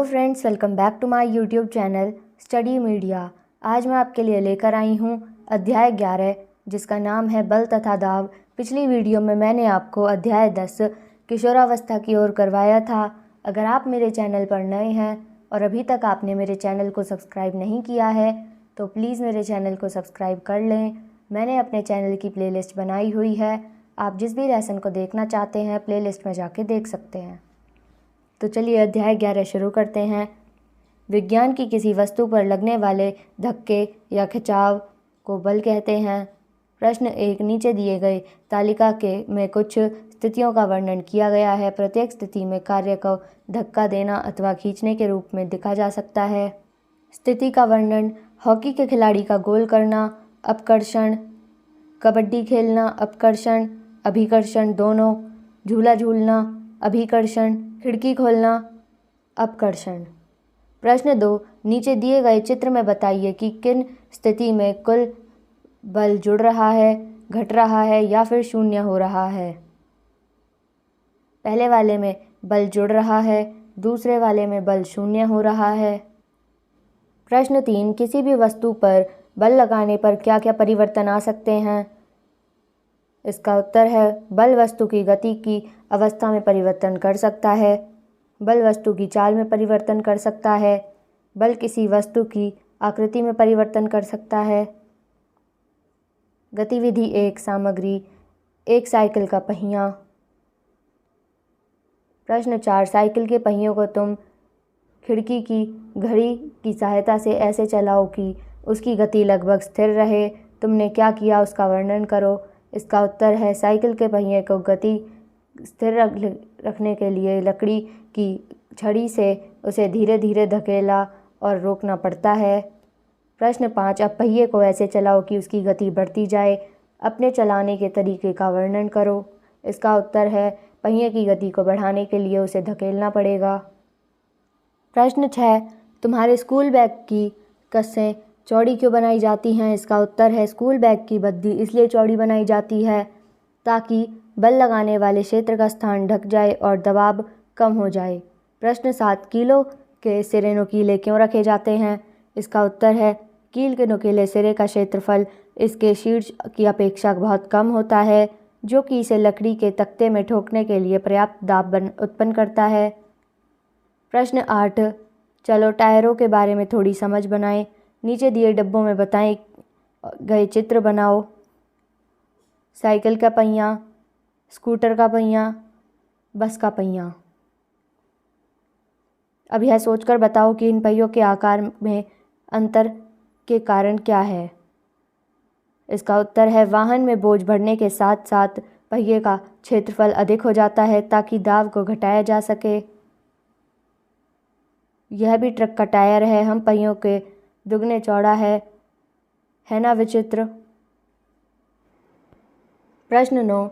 Friends, welcome back to my YouTube channel Study Media. आज मैं आपके लिए लेकर आई हूँ अध्याय 11 जिसका नाम है बल तथा दाव। पिछली वीडियो में मैंने आपको अध्याय 10 किशोरावस्था की ओर करवाया था। अगर आप मेरे चैनल पर नए हैं और अभी तक आपने मेरे चैनल को सब्सक्राइब नहीं किया है तो प्लीज़ मेरे चैनल को सब्सक्राइब कर लें। मैंने अपने चैनल की प्लेलिस्ट बनाई हुई है, आप जिस भी लेसन को देखना चाहते हैं प्लेलिस्ट में जाके देख सकते हैं। तो चलिए अध्याय 11 शुरू करते हैं। विज्ञान की किसी वस्तु पर लगने वाले धक्के या खिंचाव को बल कहते हैं। प्रश्न 1, नीचे दिए गए तालिका में कुछ स्थितियों का वर्णन किया गया है। प्रत्येक स्थिति में कार्य को धक्का देना अथवा खींचने के रूप में दिखा जा सकता है। स्थिति का वर्णन: हॉकी के खिलाड़ी का गोल करना, अपकर्षण; कबड्डी खेलना, अपकर्षण, अभिकर्षण दोनों; झूला झूलना, अभिकर्षण; खिड़की खोलना, अपकर्षण। प्रश्न 2, नीचे दिए गए चित्र में बताइए कि किन स्थिति में कुल बल जुड़ रहा है, घट रहा है या फिर शून्य हो रहा है। पहले वाले में बल जुड़ रहा है, दूसरे वाले में बल शून्य हो रहा है। प्रश्न 3, किसी भी वस्तु पर बल लगाने पर क्या क्या परिवर्तन आ सकते हैं। इसका उत्तर है बल वस्तु की गति की अवस्था में परिवर्तन कर सकता है, बल वस्तु की चाल में परिवर्तन कर सकता है, बल किसी वस्तु की आकृति में परिवर्तन कर सकता है। गतिविधि 1, सामग्री: एक साइकिल का पहिया। प्रश्न 4, साइकिल के पहियों को तुम खिड़की की घड़ी की सहायता से ऐसे चलाओ कि उसकी गति लगभग स्थिर रहे। तुमने क्या किया, उसका वर्णन करो। इसका उत्तर है साइकिल के पहिए को गति स्थिर रखने के लिए लकड़ी की छड़ी से उसे धीरे धीरे धकेला और रोकना पड़ता है। प्रश्न 5, अब पहिए को ऐसे चलाओ कि उसकी गति बढ़ती जाए। अपने चलाने के तरीके का वर्णन करो। इसका उत्तर है पहिए की गति को बढ़ाने के लिए उसे धकेलना पड़ेगा। प्रश्न 6, तुम्हारे स्कूल बैग की कस्सें चौड़ी क्यों बनाई जाती हैं। इसका उत्तर है स्कूल बैग की बद्दी इसलिए चौड़ी बनाई जाती है ताकि बल लगाने वाले क्षेत्र का स्थान ढक जाए और दबाव कम हो जाए। प्रश्न 7, कीलों के सिरे नुकीले क्यों रखे जाते हैं। इसका उत्तर है कील के नुकीले सिरे का क्षेत्रफल इसके शीर्ष की अपेक्षा बहुत कम होता है, जो कि इसे लकड़ी के तख्ते में ठोकने के लिए पर्याप्त दाब उत्पन्न करता है। प्रश्न 8, चलो टायरों के बारे में थोड़ी समझ बनाएं। नीचे दिए डब्बों में बताए गए चित्र बनाओ। साइकिल का पहिया, स्कूटर का पहिया, बस का पहिया। अब यह सोचकर बताओ कि इन पहियों के आकार में अंतर के कारण क्या है। इसका उत्तर है वाहन में बोझ बढ़ने के साथ साथ पहिए का क्षेत्रफल अधिक हो जाता है ताकि दाब को घटाया जा सके। यह भी ट्रक का टायर है, हम पहियों के दुगने चौड़ा है ना विचित्र। प्रश्न 9,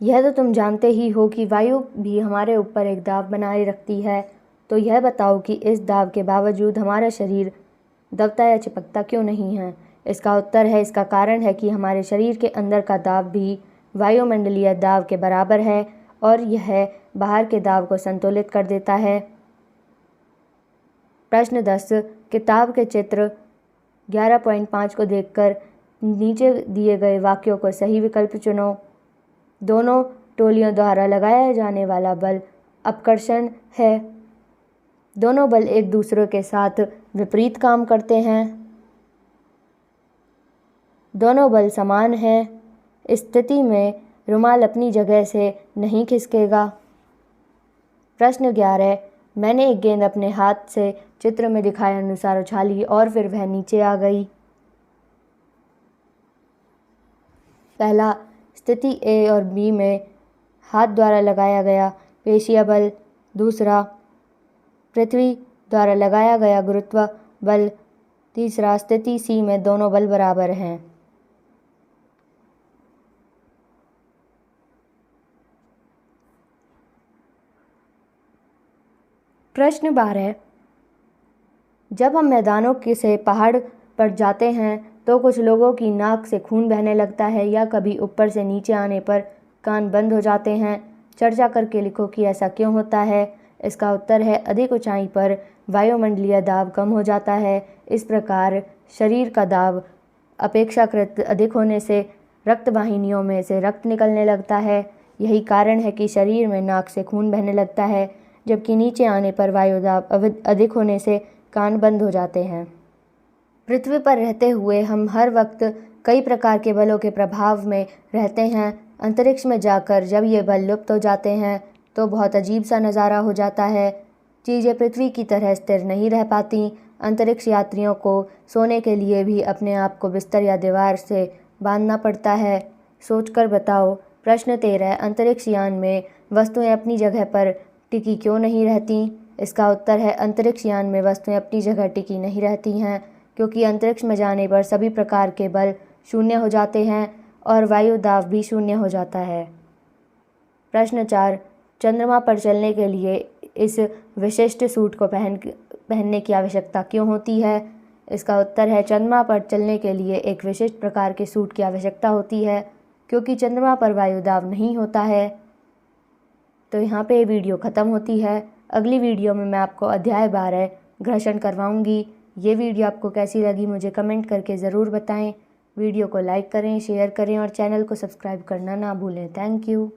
यह तो तुम जानते ही हो कि वायु भी हमारे ऊपर एक दाब बनाए रखती है, तो यह बताओ कि इस दाब के बावजूद हमारा शरीर दबता या चिपकता क्यों नहीं है। इसका उत्तर है इसका कारण है कि हमारे शरीर के अंदर का दाब भी वायुमंडलीय दाब के बराबर है और यह बाहर के दाब को संतुलित कर देता है। प्रश्न 10, किताब के चित्र 11.5 को देखकर नीचे दिए गए वाक्यों को सही विकल्प चुनो। दोनों टोलियों द्वारा लगाया जाने वाला बल अपकर्षण है। दोनों बल एक दूसरे के साथ विपरीत काम करते हैं। दोनों बल समान हैं। इस स्थिति में रुमाल अपनी जगह से नहीं खिसकेगा। प्रश्न 11, मैंने एक गेंद अपने हाथ से चित्र में दिखाए अनुसार उछाली और फिर वह नीचे आ गई। पहला, स्थिति ए और बी में हाथ द्वारा लगाया गया पेशीय बल। दूसरा, पृथ्वी द्वारा लगाया गया गुरुत्व बल। तीसरा, स्थिति सी में दोनों बल बराबर हैं। प्रश्न 12, जब हम मैदानों से पहाड़ पर जाते हैं तो कुछ लोगों की नाक से खून बहने लगता है या कभी ऊपर से नीचे आने पर कान बंद हो जाते हैं। चर्चा करके लिखो कि ऐसा क्यों होता है। इसका उत्तर है अधिक ऊंचाई पर वायुमंडलीय दाब कम हो जाता है। इस प्रकार शरीर का दाब अपेक्षाकृत अधिक होने से रक्त वाहिनियों में से रक्त निकलने लगता है। यही कारण है कि शरीर में नाक से खून बहने लगता है, जबकि नीचे आने पर वायु दाब अधिक होने से कान बंद हो जाते हैं। पृथ्वी पर रहते हुए हम हर वक्त कई प्रकार के बलों के प्रभाव में रहते हैं। अंतरिक्ष में जाकर जब ये बल लुप्त हो जाते हैं तो बहुत अजीब सा नज़ारा हो जाता है। चीज़ें पृथ्वी की तरह स्थिर नहीं रह पाती। अंतरिक्ष यात्रियों को सोने के लिए भी अपने आप को बिस्तर या दीवार से बांधना पड़ता है। सोचकर बताओ। प्रश्न 13, अंतरिक्ष यान में वस्तुएं अपनी जगह पर टिकी क्यों नहीं रहती? इसका उत्तर है अंतरिक्ष यान में वस्तुएं अपनी जगह टिकी नहीं रहती हैं, क्योंकि अंतरिक्ष में जाने पर सभी प्रकार के बल शून्य हो जाते हैं और वायु दाब भी शून्य हो जाता है। प्रश्न 4, चंद्रमा पर चलने के लिए इस विशिष्ट सूट को पहनने की आवश्यकता क्यों होती है? इसका उत्तर है चंद्रमा पर चलने के लिए एक विशिष्ट प्रकार के सूट की आवश्यकता होती है, क्योंकि चंद्रमा पर वायु दाब नहीं होता है। तो यहाँ पे ये वीडियो ख़त्म होती है। अगली वीडियो में मैं आपको अध्याय 12 घर्षण करवाऊँगी। ये वीडियो आपको कैसी लगी मुझे कमेंट करके ज़रूर बताएं। वीडियो को लाइक करें, शेयर करें और चैनल को सब्सक्राइब करना ना भूलें। Thank you.